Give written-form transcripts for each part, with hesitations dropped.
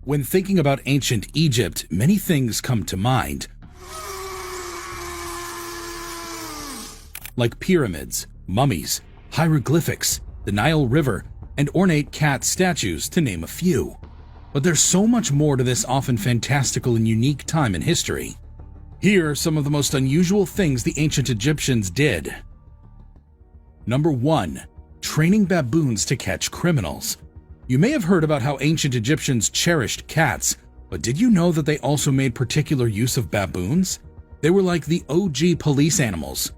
When thinking about ancient Egypt, many things come to mind, like pyramids, mummies, hieroglyphics, the Nile River, and ornate cat statues, to name a few. But there's so much more to this often fantastical and unique time in history. Here are some of the most unusual things the ancient Egyptians did. Number 1. Training baboons to catch criminals. You may have heard about how ancient Egyptians cherished cats, but did you know that they also made particular use of baboons? They were like the OG police animals.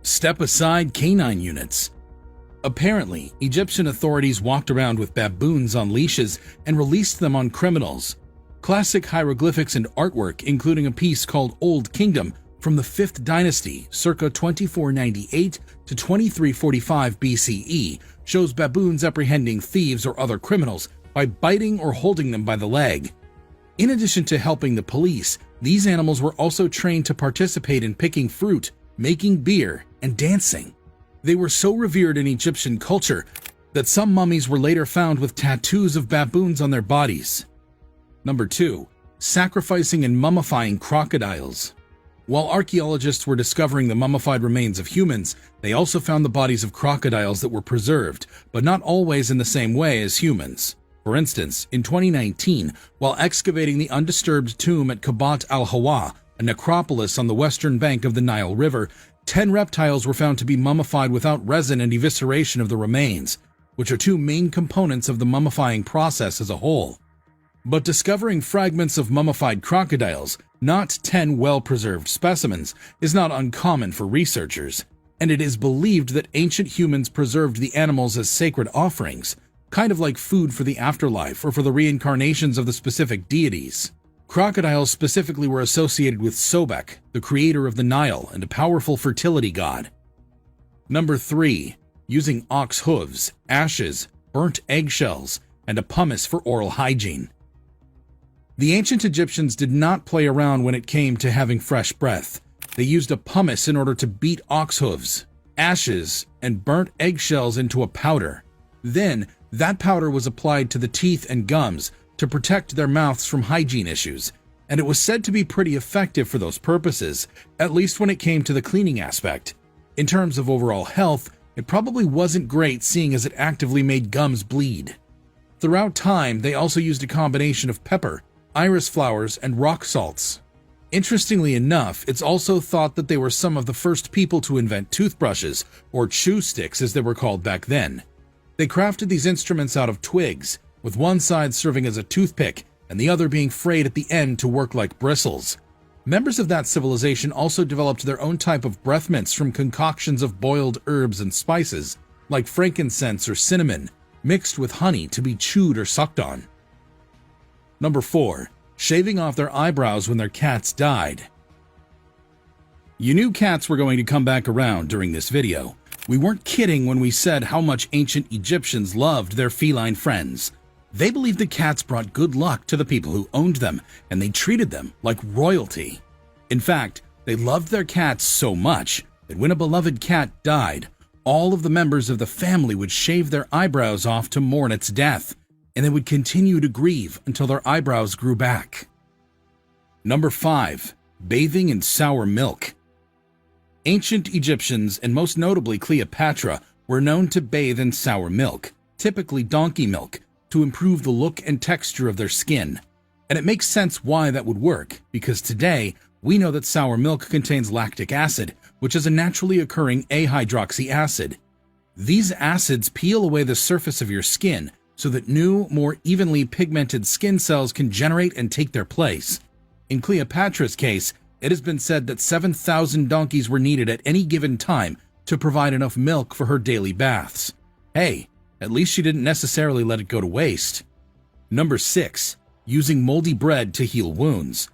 Step aside canine units. Apparently, Egyptian authorities walked around with baboons on leashes and released them on criminals. Classic hieroglyphics and artwork, including a piece called Old Kingdom from the 5th dynasty, circa 2498 to 2345 BCE, shows baboons apprehending thieves or other criminals by biting or holding them by the leg. In addition to helping the police, these animals were also trained to participate in picking fruit, making beer, and dancing. They were so revered in Egyptian culture that some mummies were later found with tattoos of baboons on their bodies. Number 2. Sacrificing and mummifying crocodiles. While archaeologists were discovering the mummified remains of humans, they also found the bodies of crocodiles that were preserved, but not always in the same way as humans. For instance, in 2019, while excavating the undisturbed tomb at Kabat al-Hawa, a necropolis on the western bank of the Nile River, 10 reptiles were found to be mummified without resin and evisceration of the remains, which are two main components of the mummifying process as a whole. But discovering fragments of mummified crocodiles, not 10 well-preserved specimens, is not uncommon for researchers, and it is believed that ancient humans preserved the animals as sacred offerings, kind of like food for the afterlife or for the reincarnations of the specific deities. Crocodiles specifically were associated with Sobek, the creator of the Nile and a powerful fertility god. Number 3. Using ox hooves, ashes, burnt eggshells, and a pumice for oral hygiene. The ancient Egyptians did not play around when it came to having fresh breath. They used a pumice in order to beat ox hooves, ashes, and burnt eggshells into a powder. Then, that powder was applied to the teeth and gums to protect their mouths from hygiene issues, and it was said to be pretty effective for those purposes, at least when it came to the cleaning aspect. In terms of overall health, it probably wasn't great seeing as it actively made gums bleed. Throughout time, they also used a combination of pepper, iris flowers, and rock salts. Interestingly enough, it's also thought that they were some of the first people to invent toothbrushes, or chew sticks as they were called back then. They crafted these instruments out of twigs, with one side serving as a toothpick and the other being frayed at the end to work like bristles. Members of that civilization also developed their own type of breath mints from concoctions of boiled herbs and spices, like frankincense or cinnamon, mixed with honey to be chewed or sucked on. Number 4. Shaving off their eyebrows when their cats died. You knew cats were going to come back around during this video. We weren't kidding when we said how much ancient Egyptians loved their feline friends. They believed that cats brought good luck to the people who owned them, and they treated them like royalty. In fact, they loved their cats so much that when a beloved cat died, all of the members of the family would shave their eyebrows off to mourn its death, and they would continue to grieve until their eyebrows grew back. Number 5. Bathing in sour milk. Ancient Egyptians, and most notably Cleopatra, were known to bathe in sour milk, typically donkey milk, to improve the look and texture of their skin. And it makes sense why that would work, because today, we know that sour milk contains lactic acid, which is a naturally occurring A-hydroxy acid. These acids peel away the surface of your skin so that new, more evenly pigmented skin cells can generate and take their place. In Cleopatra's case, it has been said that 7,000 donkeys were needed at any given time to provide enough milk for her daily baths. Hey, at least she didn't necessarily let it go to waste. Number 6. Using moldy bread to heal wounds.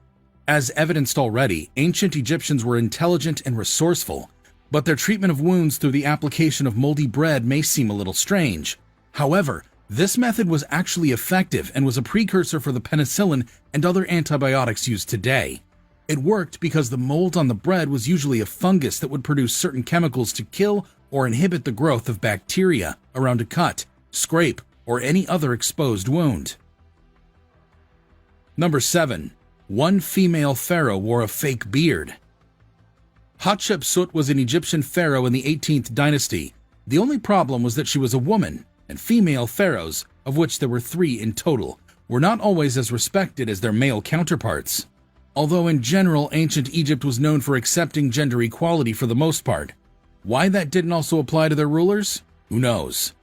As evidenced already, ancient Egyptians were intelligent and resourceful, but their treatment of wounds through the application of moldy bread may seem a little strange. However, this method was actually effective and was a precursor for the penicillin and other antibiotics used today. It worked because the mold on the bread was usually a fungus that would produce certain chemicals to kill or inhibit the growth of bacteria around a cut, scrape, or any other exposed wound. Number 7. One female pharaoh wore a fake beard. Hatshepsut was an Egyptian pharaoh in the 18th dynasty. The only problem was that she was a woman, and female pharaohs, of which there were 3 in total, were not always as respected as their male counterparts. Although in general, ancient Egypt was known for accepting gender equality for the most part. Why that didn't also apply to their rulers? Who knows?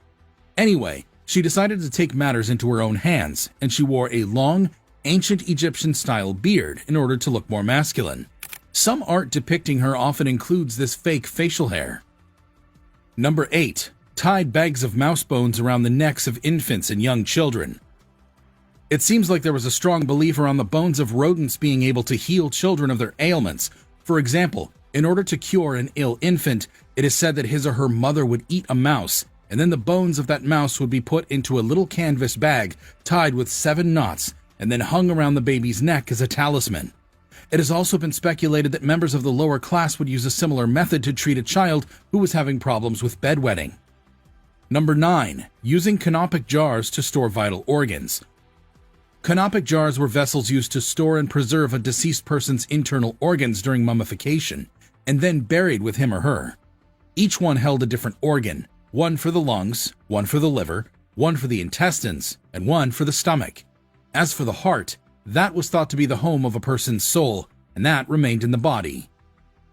Anyway, she decided to take matters into her own hands, and she wore a long, ancient Egyptian-style beard in order to look more masculine. Some art depicting her often includes this fake facial hair. Number 8. Tied bags of mouse bones around the necks of infants and young children. It seems like there was a strong belief around the bones of rodents being able to heal children of their ailments. For example, in order to cure an ill infant, it is said that his or her mother would eat a mouse, and then the bones of that mouse would be put into a little canvas bag tied with 7 knots and then hung around the baby's neck as a talisman. It has also been speculated that members of the lower class would use a similar method to treat a child who was having problems with bedwetting. Number 9. Using canopic jars to store vital organs. Canopic jars were vessels used to store and preserve a deceased person's internal organs during mummification, and then buried with him or her. Each one held a different organ, one for the lungs, one for the liver, one for the intestines, and one for the stomach. As for the heart, that was thought to be the home of a person's soul, and that remained in the body.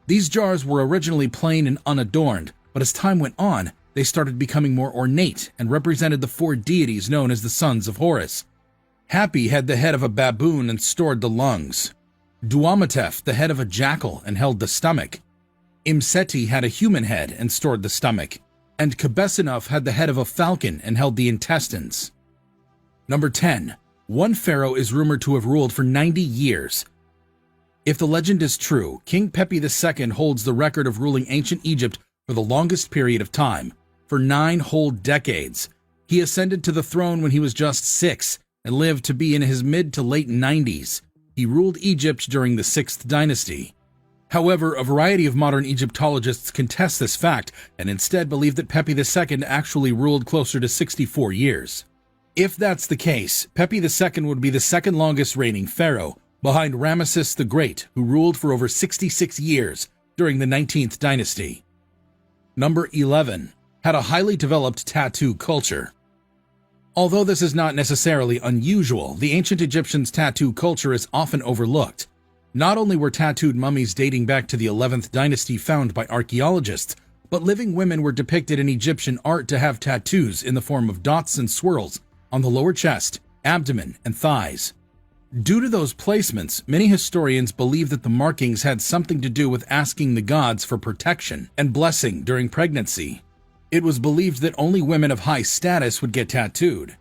These jars were originally plain and unadorned, but as time went on, they started becoming more ornate and represented the 4 deities known as the sons of Horus. Hapi had the head of a baboon and stored the lungs. Duamatef the head of a jackal and held the stomach. Imseti had a human head and stored the stomach. And Kabesinof had the head of a falcon and held the intestines. Number 10. One pharaoh is rumored to have ruled for 90 years. If the legend is true, King Pepi II holds the record of ruling ancient Egypt for the longest period of time, for 9 whole decades. He ascended to the throne when he was just 6 and lived to be in his mid to late 90s. He ruled Egypt during the 6th dynasty. However, a variety of modern Egyptologists contest this fact and instead believe that Pepi II actually ruled closer to 64 years. If that's the case, Pepi II would be the second longest reigning pharaoh, behind Ramesses the Great, who ruled for over 66 years during the 19th dynasty. Number 11. Had a highly developed tattoo culture. Although this is not necessarily unusual, the ancient Egyptians' tattoo culture is often overlooked. Not only were tattooed mummies dating back to the 11th dynasty found by archaeologists, but living women were depicted in Egyptian art to have tattoos in the form of dots and swirls on the lower chest, abdomen, and thighs. Due to those placements, many historians believe that the markings had something to do with asking the gods for protection and blessing during pregnancy. It was believed that only women of high status would get tattooed.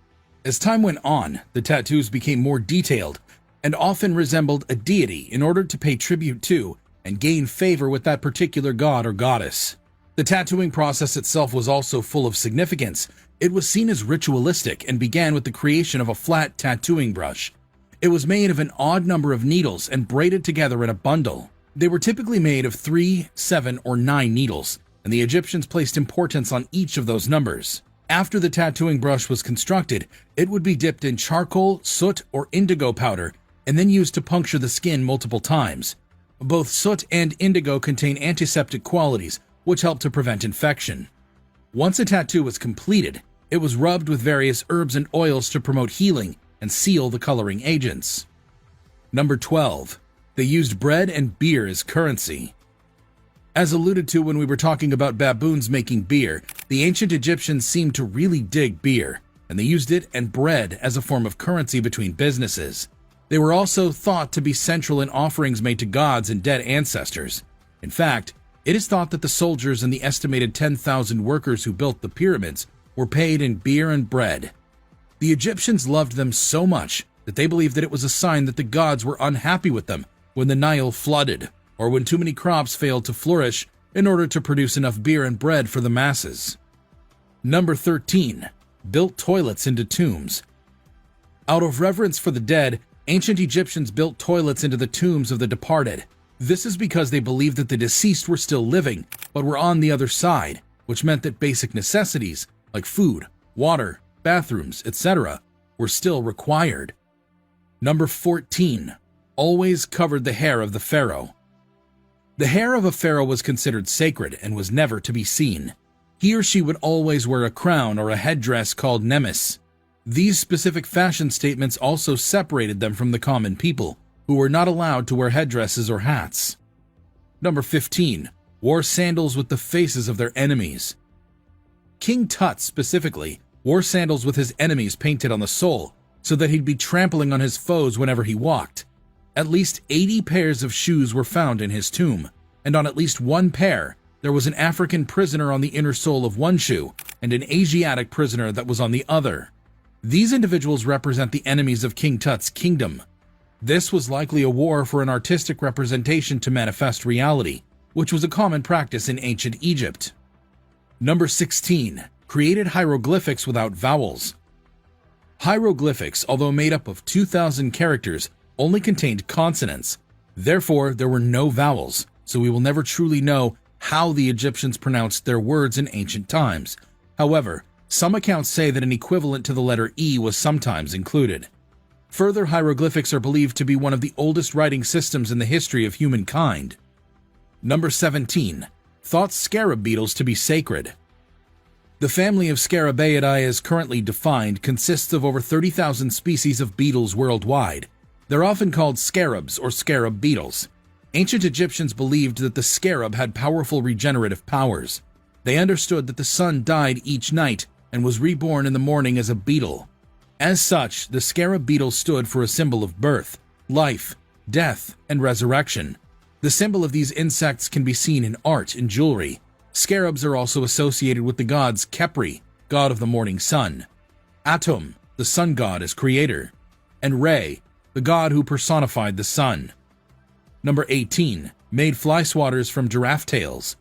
As time went on, the tattoos became more detailed and often resembled a deity in order to pay tribute to and gain favor with that particular god or goddess. The tattooing process itself was also full of significance. It was seen as ritualistic and began with the creation of a flat tattooing brush. It was made of an odd number of needles and braided together in a bundle. They were typically made of 3, 7, or 9 needles, and the Egyptians placed importance on each of those numbers. After the tattooing brush was constructed, it would be dipped in charcoal, soot, or indigo powder, and then used to puncture the skin multiple times. Both soot and indigo contain antiseptic qualities, which help to prevent infection. Once a tattoo was completed, it was rubbed with various herbs and oils to promote healing and seal the coloring agents. Number 12. They used bread and beer as currency. As alluded to when we were talking about baboons making beer, the ancient Egyptians seemed to really dig beer, and they used it and bread as a form of currency between businesses. They were also thought to be central in offerings made to gods and dead ancestors. In fact, it is thought that the soldiers and the estimated 10,000 workers who built the pyramids were paid in beer and bread. The Egyptians loved them so much that they believed that it was a sign that the gods were unhappy with them when the Nile flooded, or when too many crops failed to flourish in order to produce enough beer and bread for the masses. Number 13. Built toilets into tombs. Out of reverence for the dead, ancient Egyptians built toilets into the tombs of the departed. This is because they believed that the deceased were still living, but were on the other side, which meant that basic necessities, like food, water, bathrooms, etc., were still required. Number 14. Always covered the hair of the pharaoh. The hair of a pharaoh was considered sacred and was never to be seen. He or she would always wear a crown or a headdress called nemes. These specific fashion statements also separated them from the common people, who were not allowed to wear headdresses or hats. Number 15. Wore sandals with the faces of their enemies. King Tut specifically wore sandals with his enemies painted on the sole, so that he'd be trampling on his foes whenever he walked. At least 80 pairs of shoes were found in his tomb, and on at least one pair, there was an African prisoner on the inner sole of one shoe and an Asiatic prisoner that was on the other. These individuals represent the enemies of King Tut's kingdom. This was likely a war for an artistic representation to manifest reality, which was a common practice in ancient Egypt. Number 16. Created hieroglyphics without vowels. Hieroglyphics, although made up of 2,000 characters, only contained consonants. Therefore, there were no vowels, so we will never truly know how the Egyptians pronounced their words in ancient times. However, some accounts say that an equivalent to the letter E was sometimes included. Further, hieroglyphics are believed to be one of the oldest writing systems in the history of humankind. Number 17. Thought scarab beetles to be sacred. The family of Scarabaeidae as currently defined consists of over 30,000 species of beetles worldwide. They're often called scarabs or scarab beetles. Ancient Egyptians believed that the scarab had powerful regenerative powers. They understood that the sun died each night and was reborn in the morning as a beetle. As such, the scarab beetle stood for a symbol of birth, life, death, and resurrection. The symbol of these insects can be seen in art and jewelry. Scarabs are also associated with the gods Khepri, god of the morning sun, Atum, the sun god as creator, and Re, the god who personified the sun. Number 18. Made fly swatters from giraffe tails.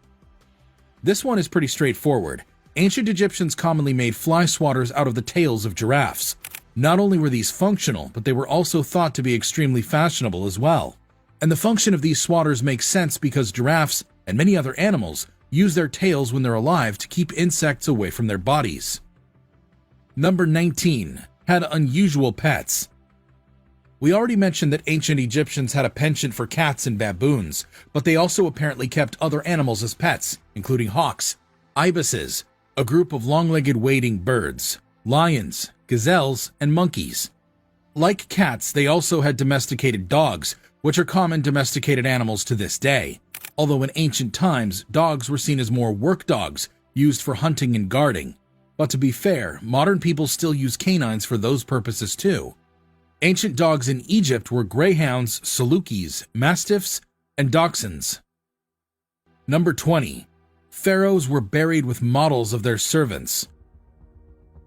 This one is pretty straightforward. Ancient Egyptians commonly made fly swatters out of the tails of giraffes. Not only were these functional, but they were also thought to be extremely fashionable as well. And the function of these swatters makes sense because giraffes and many other animals use their tails when they're alive to keep insects away from their bodies. Number 19. Had unusual pets. We already mentioned that ancient Egyptians had a penchant for cats and baboons, but they also apparently kept other animals as pets, including hawks, ibises, a group of long-legged wading birds, lions, gazelles, and monkeys. Like cats, they also had domesticated dogs, which are common domesticated animals to this day. Although in ancient times, dogs were seen as more work dogs, used for hunting and guarding. But to be fair, modern people still use canines for those purposes too. Ancient dogs in Egypt were greyhounds, salukis, mastiffs, and dachshunds. Number 20. Pharaohs were buried with models of their servants.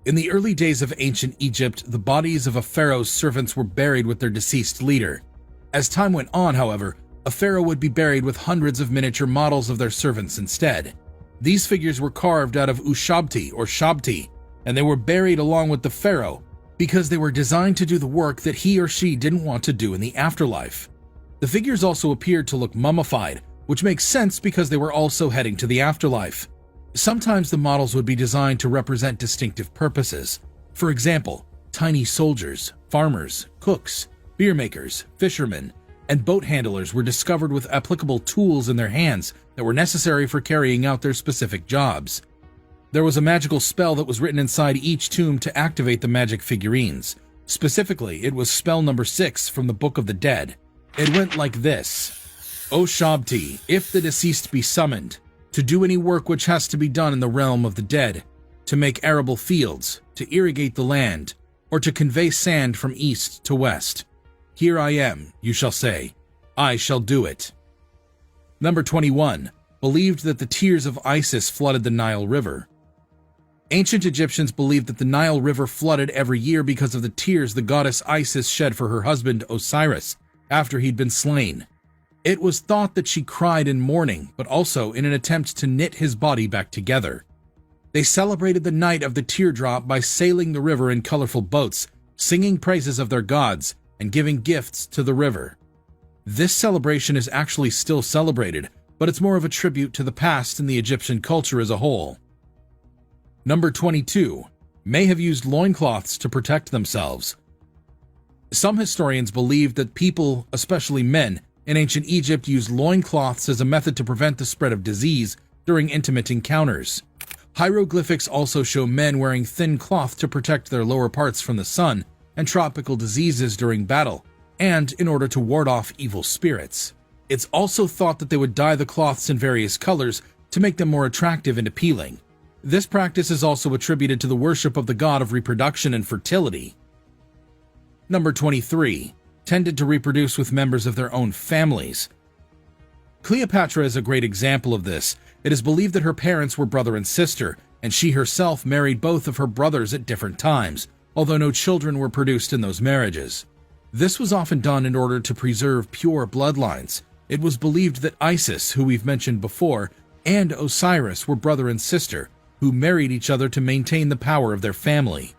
In the early days of ancient Egypt, the bodies of a pharaoh's servants were buried with their deceased leader. As time went on, however, a pharaoh would be buried with hundreds of miniature models of their servants instead. These figures were carved out of ushabti or shabti, and they were buried along with the pharaoh because they were designed to do the work that he or she didn't want to do in the afterlife. The figures also appeared to look mummified, which makes sense because they were also heading to the afterlife. Sometimes the models would be designed to represent distinctive purposes. For example, tiny soldiers, farmers, cooks, beer makers, fishermen, and boat handlers were discovered with applicable tools in their hands that were necessary for carrying out their specific jobs. There was a magical spell that was written inside each tomb to activate the magic figurines. Specifically, it was spell number 6 from the Book of the Dead. It went like this: O Shabti, if the deceased be summoned, to do any work which has to be done in the realm of the dead, to make arable fields, to irrigate the land, or to convey sand from east to west. Here I am, you shall say. I shall do it. Number 21. Believed that the tears of Isis flooded the Nile River. Ancient Egyptians believed that the Nile River flooded every year because of the tears the goddess Isis shed for her husband Osiris after he'd been slain. It was thought that she cried in mourning, but also in an attempt to knit his body back together. They celebrated the night of the teardrop by sailing the river in colorful boats, singing praises of their gods, and giving gifts to the river. This celebration is actually still celebrated, but it's more of a tribute to the past and the Egyptian culture as a whole. Number 22. May have used loincloths to protect themselves. Some historians believe that people, especially men, in ancient Egypt used loincloths as a method to prevent the spread of disease during intimate encounters. Hieroglyphics also show men wearing thin cloth to protect their lower parts from the sun and tropical diseases during battle, and in order to ward off evil spirits. It's also thought that they would dye the cloths in various colors to make them more attractive and appealing. This practice is also attributed to the worship of the god of reproduction and fertility. Number 23. Tended to reproduce with members of their own families. Cleopatra is a great example of this. It is believed that her parents were brother and sister, and she herself married both of her brothers at different times, although no children were produced in those marriages. This was often done in order to preserve pure bloodlines. It was believed that Isis, who we've mentioned before, and Osiris were brother and sister, who married each other to maintain the power of their family.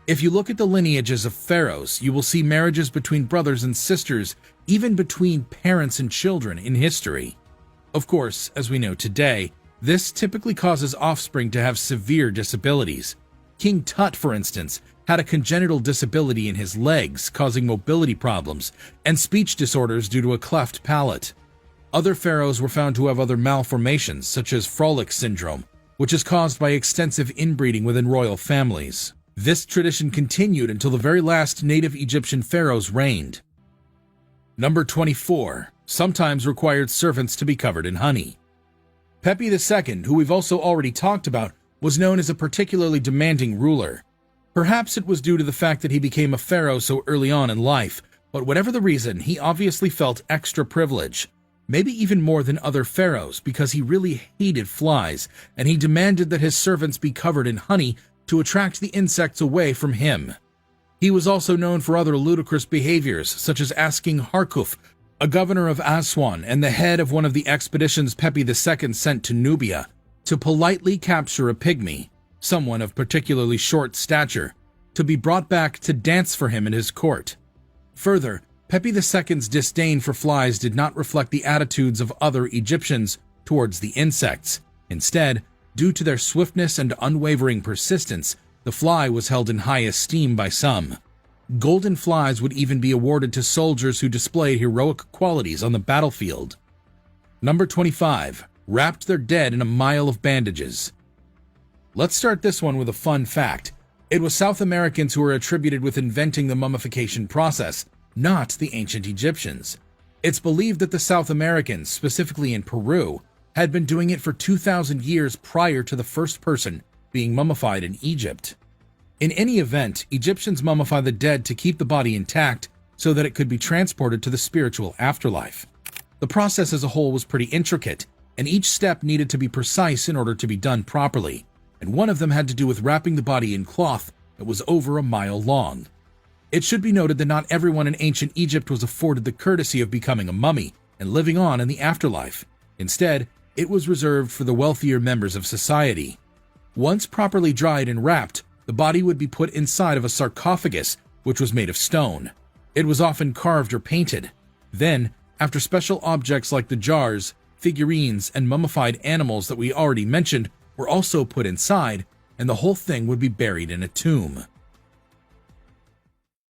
If you look at the lineages of pharaohs, you will see marriages between brothers and sisters, even between parents and children in history. Of course, as we know today, this typically causes offspring to have severe disabilities. King Tut, for instance, had a congenital disability in his legs, causing mobility problems, and speech disorders due to a cleft palate. Other pharaohs were found to have other malformations, such as Froelich syndrome, which is caused by extensive inbreeding within royal families. This tradition continued until the very last native Egyptian pharaohs reigned. Number 24. Sometimes required servants to be covered in honey. Pepi II, who we've also already talked about, was known as a particularly demanding ruler. Perhaps it was due to the fact that he became a pharaoh so early on in life, but whatever the reason, he obviously felt extra privilege, maybe even more than other pharaohs, because he really hated flies, and he demanded that his servants be covered in honey to attract the insects away from him. He was also known for other ludicrous behaviors, such as asking Harkuf, a governor of Aswan and the head of one of the expeditions Pepi II sent to Nubia, to politely capture a pygmy, someone of particularly short stature, to be brought back to dance for him in his court. Further, Pepi II's disdain for flies did not reflect the attitudes of other Egyptians towards the insects. Instead, due to their swiftness and unwavering persistence, the fly was held in high esteem by some. Golden flies would even be awarded to soldiers who displayed heroic qualities on the battlefield. Number 25. Wrapped their dead in a mile of bandages. Let's start this one with a fun fact. It was South Americans who were attributed with inventing the mummification process, not the ancient Egyptians. It's believed that the South Americans, specifically in Peru, had been doing it for 2,000 years prior to the first person being mummified in Egypt. In any event, Egyptians mummified the dead to keep the body intact so that it could be transported to the spiritual afterlife. The process as a whole was pretty intricate, and each step needed to be precise in order to be done properly, and one of them had to do with wrapping the body in cloth that was over a mile long. It should be noted that not everyone in ancient Egypt was afforded the courtesy of becoming a mummy and living on in the afterlife. Instead, it was reserved for the wealthier members of society. Once properly dried and wrapped, the body would be put inside of a sarcophagus, which was made of stone. It was often carved or painted. Then, after special objects like the jars, figurines, and mummified animals that we already mentioned were also put inside, and the whole thing would be buried in a tomb.